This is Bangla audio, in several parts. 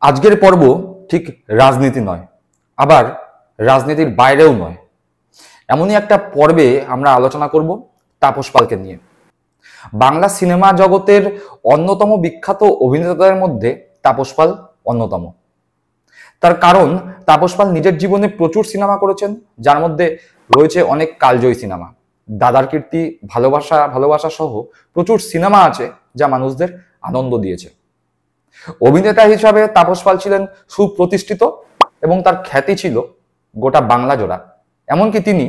আজকের পর্ব ঠিক রাজনীতি নয়, আবার রাজনীতির বাইরেও নয়। এমনই একটা পর্বে আমরা আলোচনা করব তাপস পালকে নিয়ে। বাংলা সিনেমা জগতের অন্যতম বিখ্যাত অভিনেতাদের মধ্যে তাপস পাল অন্যতম। তার কারণ তাপস পাল নিজের জীবনে প্রচুর সিনেমা করেছেন, যার মধ্যে রয়েছে অনেক কালজয়ী সিনেমা। দাদার কীর্তি, ভালোবাসা সহ প্রচুর সিনেমা আছে যা মানুষদের আনন্দ দিয়েছে। অভিনেতা হিসাবে তাপস পাল ছিলেন সুপ্রতিষ্ঠিত এবং তার খ্যাতি ছিল গোটা বাংলা জোড়া। এমনকি তিনি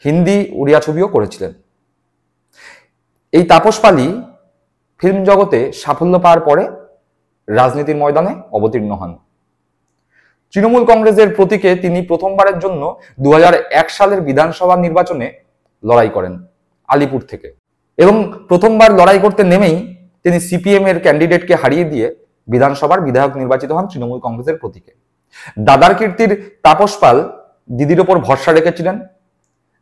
হিন্দি, উড়িয়া ছবিও করেছিলেন। এই তাপস পালই ফিল্ম জগতে সাফল্য পাওয়ার পরে রাজনীতির ময়দানে অবতীর্ণ হন। তৃণমূল কংগ্রেসের প্রতীকে তিনি প্রথমবারের জন্য 2001 সালের বিধানসভা নির্বাচনে লড়াই করেন আলিপুর থেকে, এবং প্রথমবার লড়াই করতে নেমেই তিনি সিপিএম এর ক্যান্ডিডেটকে হারিয়ে দিয়ে বিধানসভার বিধায়ক নির্বাচিত হন তৃণমূল কংগ্রেসের প্রতীকে। দাদার কীর্তির তাপস পাল দিদির ওপর ভরসা রেখেছিলেন।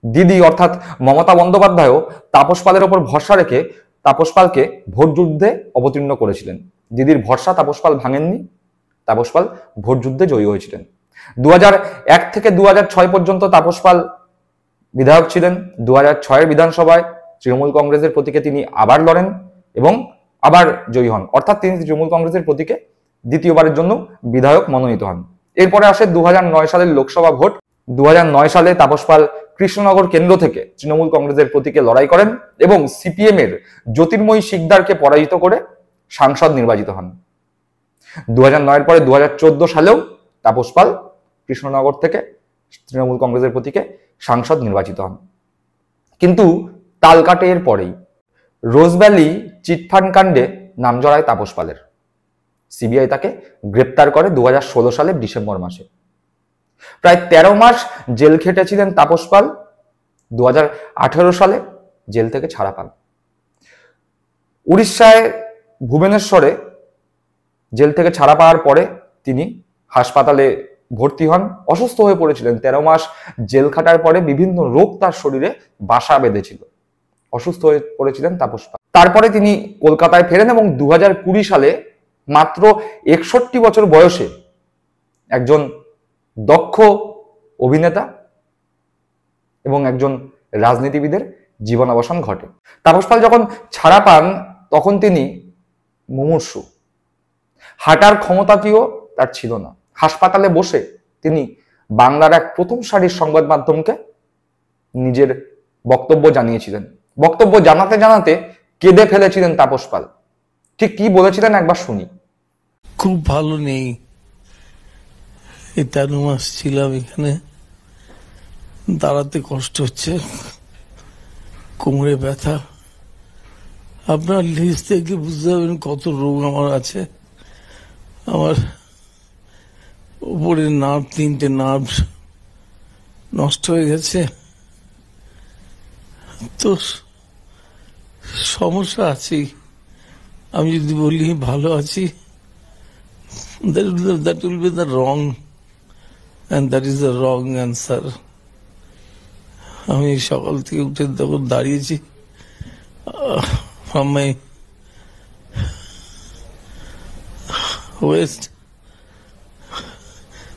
দিদি অর্থাৎ মমতা বন্দ্যোপাধ্যায়ও তাপস পালের ওপর ভরসা রেখে তাপস পালকে ভোট যুদ্ধে অবতীর্ণ করেছিলেন। দিদির ভরসা তাপস পাল ভাঙেননি, তাপস পাল ভোট যুদ্ধে জয়ী হয়েছিলেন। 2001 থেকে 2006 পর্যন্ত তাপস পাল বিধায়ক ছিলেন। 2006 বিধানসভায় তৃণমূল কংগ্রেসের প্রতীকে তিনি আবার লড়েন এবং আবার জয়ী হন, অর্থাৎ তিনি তৃণমূল কংগ্রেসের প্রতীকে দ্বিতীয়বারের জন্য বিধায়ক মনোনীত হন। এরপরে আসে 2009 সালের লোকসভা ভোট। 2009 সালে তাপস পাল কৃষ্ণনগর কেন্দ্র থেকে তৃণমূল কংগ্রেসের প্রতীকে লড়াই করেন এবং সিপিএম এর জ্যোতির্ময়ী শিকদারকে পরাজিত করে সাংসদ নির্বাচিত হন। 2009 পরে 2014 সালেও তাপস পাল কৃষ্ণনগর থেকে তৃণমূল কংগ্রেসের প্রতীকে সাংসদ নির্বাচিত হন। কিন্তু তাল কাটে এর পরেই রোজভ্যালি চিটফান্ড কাণ্ডে নাম জড়ায় তাপস পালের। সিবিআই তাকে গ্রেপ্তার করে 2016 সালের ডিসেম্বর মাসে। প্রায় 13 মাস জেল খেটেছিলেন তাপস পাল। 2018 সালে জেল থেকে ছাড়া পান। উড়িষ্যায় ভুবনেশ্বরে জেল থেকে ছাড়া পাওয়ার পরে তিনি হাসপাতালে ভর্তি হন। অসুস্থ হয়ে পড়েছিলেন। 13 মাস জেল খাটার পরে বিভিন্ন রোগ তার শরীরে বাসা বেঁধেছিল। অসুস্থ হয়ে পড়েছিলেন তাপস পাল। তারপরে তিনি কলকাতায় ফেরেন এবং 2020 সালে মাত্র 61 বছর বয়সে একজন দক্ষ অভিনেতা এবং একজন রাজনীতিবিদের জীবনাবসান ঘটে। তাপস পাল যখন ছাড়া পান তখন তিনি মুমূর্ষু, হাঁটার ক্ষমতাটিও তার ছিল না। হাসপাতালে বসে তিনি বাংলার এক প্রথম সারির সংবাদ মাধ্যমকে নিজের বক্তব্য জানিয়েছিলেন। বক্তব্য জানাতে জানাতে কেঁদে ফেলেছিলেন তাপস পাল। ঠিক কি বলেছিলেন একবার শুনি। খুব ভালো নেই, 13 মাস ছিলাম এখানে, দাঁড়াতে কষ্ট হচ্ছে, কোমরে ব্যথা। আপনার লিস্ট দেখলে বুঝতে পারবেন কত রোগ আমার আছে। আমার উপরে নার্ভ, 3টে নার্ভ নষ্ট হয়ে গেছে, তো সমস্যা আছে। আমি যদি বলি ভালো আছি, that will be the wrong, and that is the wrong answer. আমি সকাল থেকে উঠে তখন দাঁড়িয়েছি, from my waist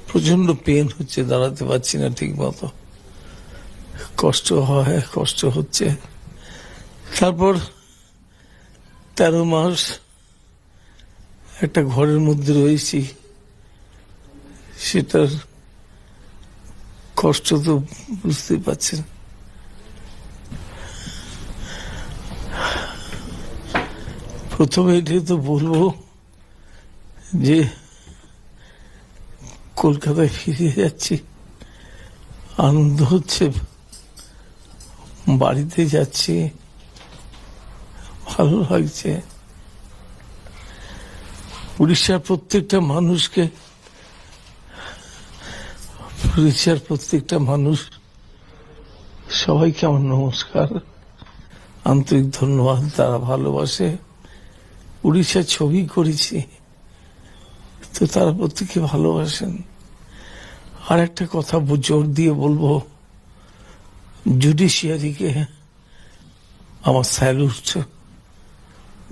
প্রচন্ড পেন হচ্ছে, দাঁড়াতে পারছি না ঠিক মতো, কষ্ট হয়, কষ্ট হচ্ছে। তারপর 13 মাস একটা ঘরের মধ্যে রয়েছি, সেটার কষ্ট তো বুঝতে পারছেন। প্রথমে এটাই তো বলবো যে কলকাতায় ফিরে যাচ্ছি, আনন্দ হচ্ছে, বাড়িতে যাচ্ছি, ভালো লাগছে। উড়িষ্যার প্রত্যেকটা মানুষ, সবাইকে আমার নমস্কার, আন্তরিক ধন্যবাদ। তারা ভালোবাসে। উড়িষ্যার ছবি করেছি তো তারা প্রত্যেকে ভালোবাসেন। আর একটা কথা জোর দিয়ে বলবো, জুডিশিয়ারিকে আমার স্যালুট।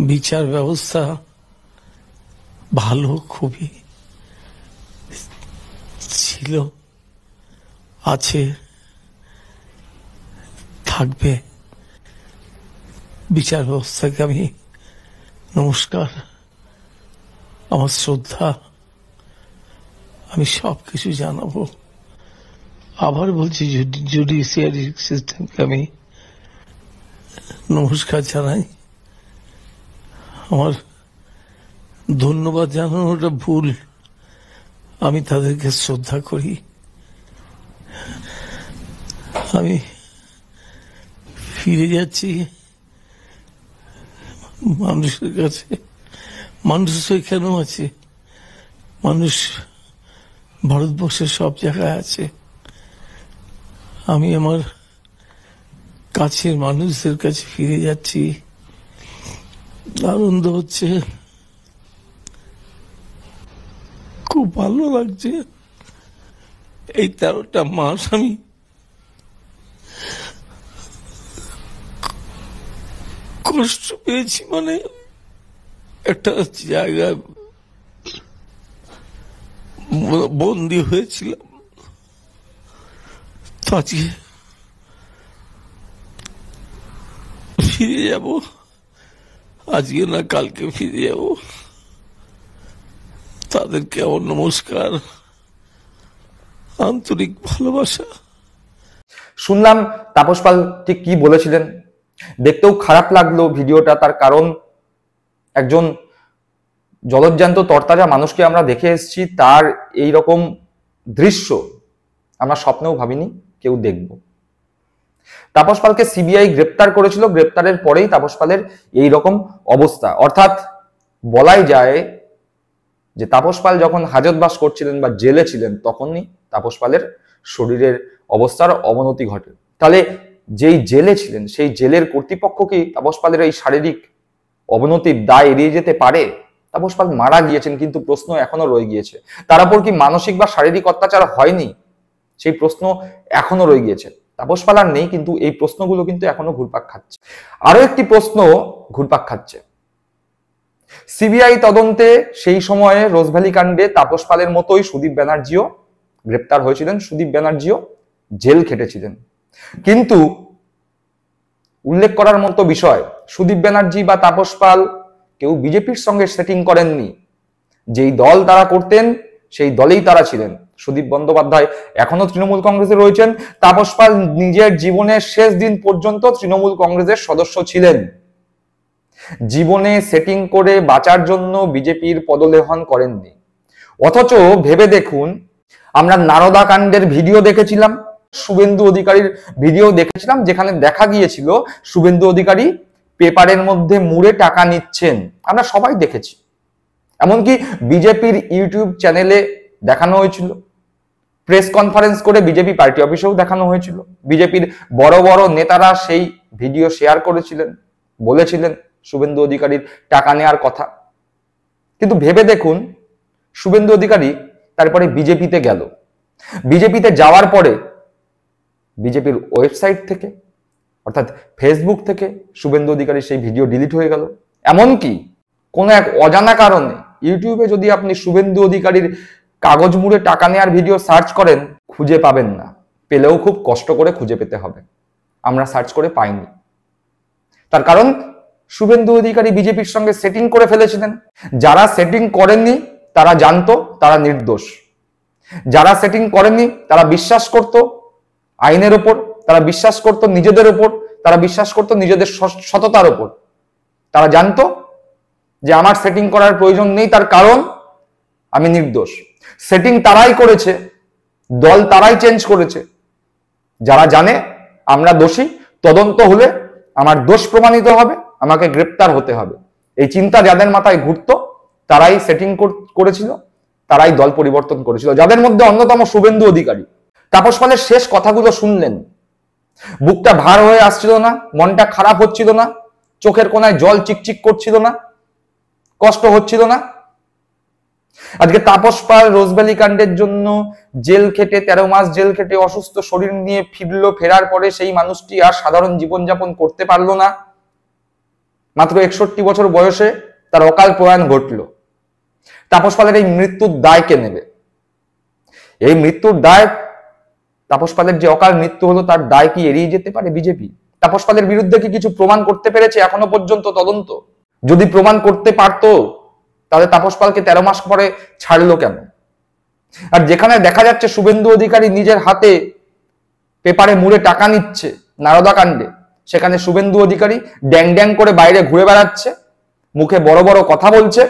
বিচার ব্যবস্থা ভালো, খুবই ছিল, আছে, থাকবে। বিচার ব্যবস্থাকে আমি নমস্কার, আমার শ্রদ্ধা, আমি সবকিছু জানাবো। আবার বলছি, জুডিশিয়ারি সিস্টেমকে আমি নমস্কার জানাই। আমার ধন্যবাদ জানানোটা ভুল, আমি তাদেরকে শ্রদ্ধা করি। আমি ফিরে যাচ্ছি মানুষের কাছে। মানুষ এখানেও আছে, মানুষ ভারতবর্ষের সব জায়গায় আছে। আমি আমার কাছের মানুষদের কাছে ফিরে যাচ্ছি, আনন্দ হচ্ছে, খুব ভালো লাগছে। এই 13টা মাস আমি কষ্ট পেয়েছি, মানে একটা জায়গায় বন্দী হয়েছিলাম। তো আজকে ফিরে যাব, আজকে না কালকে ফিরে যাব। তাদেরকে আমার নমস্কার, আন্তরিক ভালোবাসা। শুনলাম তাপস পাল ঠিক কি বলেছিলেন, দেখতেও খারাপ লাগলো ভিডিওটা। তার কারণ একজন জলজ্যান্ত তরতাজা মানুষকে আমরা দেখে এসেছি, তার এই রকম দৃশ্য আমরা স্বপ্নেও ভাবিনি কেউ দেখব। তাপস পালকে সিবিআই গ্রেপ্তার করেছিল, গ্রেপ্তারের পরেই তাপস পালের এই রকম অবস্থা। অর্থাৎ বলাই যায় যে তাপস পাল যখন হাজতবাস করছিলেন বা জেলে ছিলেন, তখনই তাপস পালের শরীরের অবস্থার অবনতি ঘটে। তাহলে যেই জেলে ছিলেন সেই জেলের কর্তৃপক্ষ কি তাপস পালের এই শারীরিক অবনতির দায় এড়িয়ে যেতে পারে? তাপস পাল মারা গিয়েছেন, কিন্তু প্রশ্ন এখনো রয়ে গিয়েছে, তার উপর কি মানসিক বা শারীরিক অত্যাচার হয়নি? সেই প্রশ্ন এখনো রয়ে গিয়েছে। তাপস পাল আর নেই, কিন্তু এই প্রশ্নগুলো কিন্তু এখনো ঘুরপাক খাচ্ছে। আরো একটি প্রশ্ন ঘুরপাক খাচ্ছে, সিবিআই তদন্তে সেই সময়ে রোজভ্যালি কাণ্ডে তাপস পালের মতোই সুদীপ ব্যানার্জিও গ্রেপ্তার হয়েছিলেন, সুদীপ ব্যানার্জিও জেল খেটেছিলেন। কিন্তু উল্লেখ করার মতো বিষয়, সুদীপ ব্যানার্জি বা তাপস পাল কেউ বিজেপির সঙ্গে সেটিং করেননি। যেই দল তারা করতেন সেই দলেই তারা ছিলেন। সুদীপ বন্দ্যোপাধ্যায় এখনো তৃণমূল কংগ্রেসে রয়েছেন, তাপস পাল নিজের জীবনের শেষ দিন পর্যন্ত তৃণমূল কংগ্রেসের সদস্য ছিলেন। জীবনে সেটিং করে বাঁচার জন্য বিজেপির পদলেহন করেননি। অথচ ভেবে দেখুন, আমরা নারদা কাণ্ডের ভিডিও দেখেছিলাম, শুভেন্দু অধিকারীর ভিডিও দেখেছিলাম, যেখানে দেখা গিয়েছিল শুভেন্দু অধিকারী পেপারের মধ্যে মুড়ে টাকা নিচ্ছেন, আমরা সবাই দেখেছি। এমনকি বিজেপির ইউটিউব চ্যানেলে দেখানো হয়েছিল, প্রেস কনফারেন্স করে বিজেপি পার্টি অফিসেও দেখানো হয়েছিল। বিজেপির বড় বড় নেতারা সেই ভিডিও শেয়ার করেছিলেন, বলেছিলেন শুভেন্দু অধিকারীর টাকা নেওয়ার কথা। কিন্তু ভেবে দেখুন, শুভেন্দু অধিকারী তারপরে বিজেপিতে গেল, বিজেপিতে যাওয়ার পরে বিজেপির ওয়েবসাইট থেকে অর্থাৎ ফেসবুক থেকে শুভেন্দু অধিকারীর সেই ভিডিও ডিলিট হয়ে গেল। এমনকি কোনো এক অজানা কারণে ইউটিউবে যদি আপনি শুভেন্দু অধিকারীর কাগজ মুড়ে টাকা নেওয়ার ভিডিও সার্চ করেন, খুঁজে পাবেন না, পেলেও খুব কষ্ট করে খুঁজে পেতে হবে। আমরা সার্চ করে পাইনি। তার কারণ শুভেন্দু অধিকারী বিজেপির সঙ্গে সেটিং করে ফেলেছিলেন। যারা সেটিং করেননি তারা জানতো তারা নির্দোষ, যারা সেটিং করেননি তারা বিশ্বাস করত আইনের ওপর, তারা বিশ্বাস করত নিজেদের ওপর, তারা বিশ্বাস করত নিজেদের সততার ওপর। তারা জানতো যে আমার সেটিং করার প্রয়োজন নেই, তার কারণ আমি নির্দোষ। সেটিং তারাই করেছে, দল তারাই চেঞ্জ করেছে, যারা জানে আমরা দোষী, তদন্ত হলে আমার দোষ প্রমাণিত হবে, আমাকে গ্রেপ্তার হতে হবে। এই চিন্তা যাদের মাথায় ঘুরতো তারাই সেটিং করেছিল, তারাই দল পরিবর্তন করেছিল, যাদের মধ্যে অন্যতম শুভেন্দু অধিকারী। তাপস পালের শেষ কথাগুলো শুনলেন, বুকটা ভার হয়ে আসছিল না, মনটা খারাপ হচ্ছিল না, চোখের কোনায় জল চিকচিক করছিল না, কষ্ট হচ্ছিল না? আজকে তাপস পাল রোজভ্যালি কাণ্ডের জন্য জেল খেটে 13 মাস জেল খেটে অসুস্থ শরীর নিয়ে ফিরলো, ফেরার পরে সেই মানুষটি আর সাধারণ জীবনযাপন করতে পারলো না। মাত্র 61 বছর বয়সে তার অকাল প্রয়াণ ঘটল। তাপস পালের এই মৃত্যুর দায় কে নেবে? এই মৃত্যুর দায়, তাপস পালের যে অকাল মৃত্যু হলো তার দায় কি এড়িয়ে যেতে পারে বিজেপি? তাপস পালের বিরুদ্ধে কি কিছু প্রমাণ করতে পেরেছে এখনো পর্যন্ত তদন্ত? যদি প্রমাণ করতে পারতো তাহলে তাপস পালকে 13 মাস পরে ছাড়লো কেন? আর যেখানে দেখা যাচ্ছে শুভেন্দু অধিকারী নিজের হাতে পেপারে মুড়ে টাকা নিচ্ছে নারদা কাণ্ডে, সেখানে শুভেন্দু অধিকারী ড্যাং ড্যাং করে বাইরে ঘুরে বেড়াচ্ছে, মুখে বড় বড় কথা বলছে,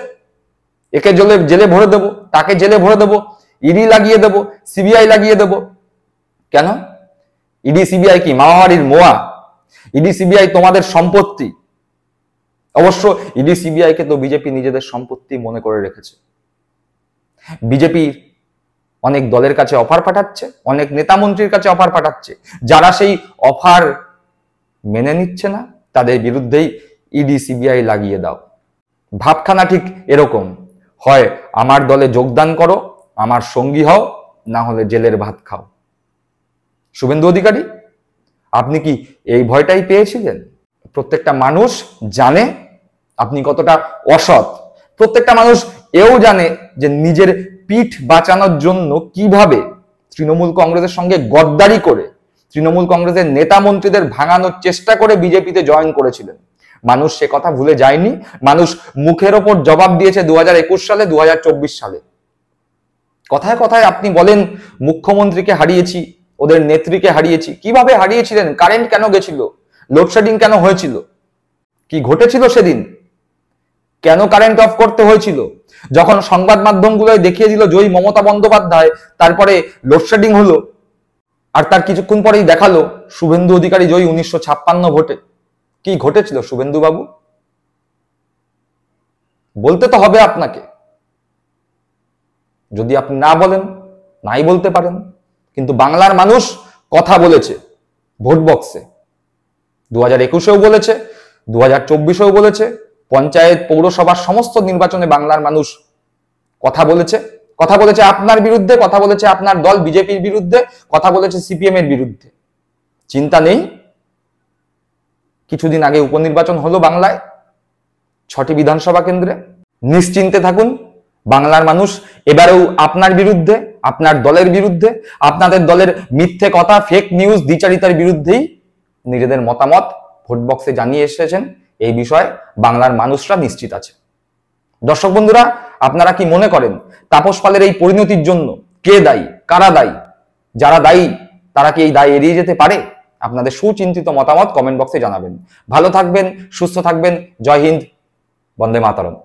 একে জেলে ভরে দেবো, তাকে জেলে ভরে দেবো, ইডি লাগিয়ে দেবো, সিবিআই লাগিয়ে দেবো। কেন? ইডি সিবিআই কি মামাবাড়ির মোয়া? ইডি সিবিআই তোমাদের সম্পত্তি। অবশ্য ইডি সিবিআই কে তো বিজেপি নিজেদের সম্পত্তি মনে করে রেখেছে। বিজেপি অনেক দলের কাছে অফার পাঠাচ্ছে, অনেক নেতা মন্ত্রীর কাছে অফার পাঠাচ্ছে, যারা সেই অফার মেনে নিচ্ছে না তাদের বিরুদ্ধেই ইডি সিবিআই লাগিয়ে দাও। ভাবখানা ঠিক এরকম, হয় আমার দলে যোগদান করো, আমার সঙ্গী হও, না হলে জেলের ভাত খাও। শুভেন্দু অধিকারী, আপনি কি এই ভয়টাই পেয়েছিলেন? প্রত্যেকটা মানুষ জানে আপনি কতটা অসৎ। প্রত্যেকটা মানুষ এও জানে যে নিজের পিঠ বাঁচানোর জন্য কিভাবে তৃণমূল কংগ্রেসের সঙ্গে গদ্দারি করে, তৃণমূল কংগ্রেসের নেতা মন্ত্রীদের ভাঙানোর চেষ্টা করে বিজেপিতে জয়েন করেছিলেন। মানুষ সে কথা ভুলে যায়নি। মানুষ মুখের ওপর জবাব দিয়েছে 2021 সালে, 2024 সালে। কথায় কথায় আপনি বলেন মুখ্যমন্ত্রীকে হারিয়েছি, ওদের নেত্রীকে হারিয়েছি। কিভাবে হারিয়েছিলেন? কারেন্ট কেন গেছিল? লোডশেডিং কেন হয়েছিল? কি ঘটেছিল সেদিন? কেন কারেন্ট অফ করতে হয়েছিল? যখন সংবাদ মাধ্যমগুলোয় দেখিয়ে দিল জয়ী মমতা বন্দ্যোপাধ্যায়, তারপরে লোডশেডিং হলো, আর তার কিছুক্ষণ পরেই দেখালো শুভেন্দু অধিকারী জয়ী 1956 ভোটে। কি ঘটেছিল শুভেন্দু বাবু? বলতে তো হবে আপনাকে। যদি আপনি না বলেন, নাই বলতে পারেন, কিন্তু বাংলার মানুষ কথা বলেছে ভোট বক্সে। 2021-এও বলেছে, 2024-এও বলেছে, পঞ্চায়েত পৌরসভার সমস্ত নির্বাচনে বাংলার মানুষ কথা বলেছে। কথা বলেছে আপনার বিরুদ্ধে, কথা বলেছে আপনার দল বিজেপির বিরুদ্ধে, কথা বলেছে সিপিএম এর বিরুদ্ধে। চিন্তা নেই। কিছুদিন আগে উপনির্বাচন হলো বাংলায় 6টি বিধানসভা কেন্দ্রে। নিশ্চিন্তে থাকুন, বাংলার মানুষ এবারেও আপনার বিরুদ্ধে, আপনার দলের বিরুদ্ধে, আপনাদের দলের মিথ্যে কথা, ফেক নিউজ, দ্বিচারিতার বিরুদ্ধেই নিজেদের মতামত ভোট বক্সে জানিয়ে এসেছেন। এই বিষয়ে বাংলার মানুষরা নিশ্চিত আছে। দর্শক বন্ধুরা, আপনারা কি মনে করেন তাপস পালের এই পরিণতির জন্য কে দায়ী, কারা দায়ী? যারা দায়ী তারা কি এই দায় এড়িয়ে যেতে পারে? আপনাদের সুচিন্তিত মতামত কমেন্ট বক্সে জানাবেন। ভালো থাকবেন, সুস্থ থাকবেন। জয় হিন্দ, বন্দে মাতরম।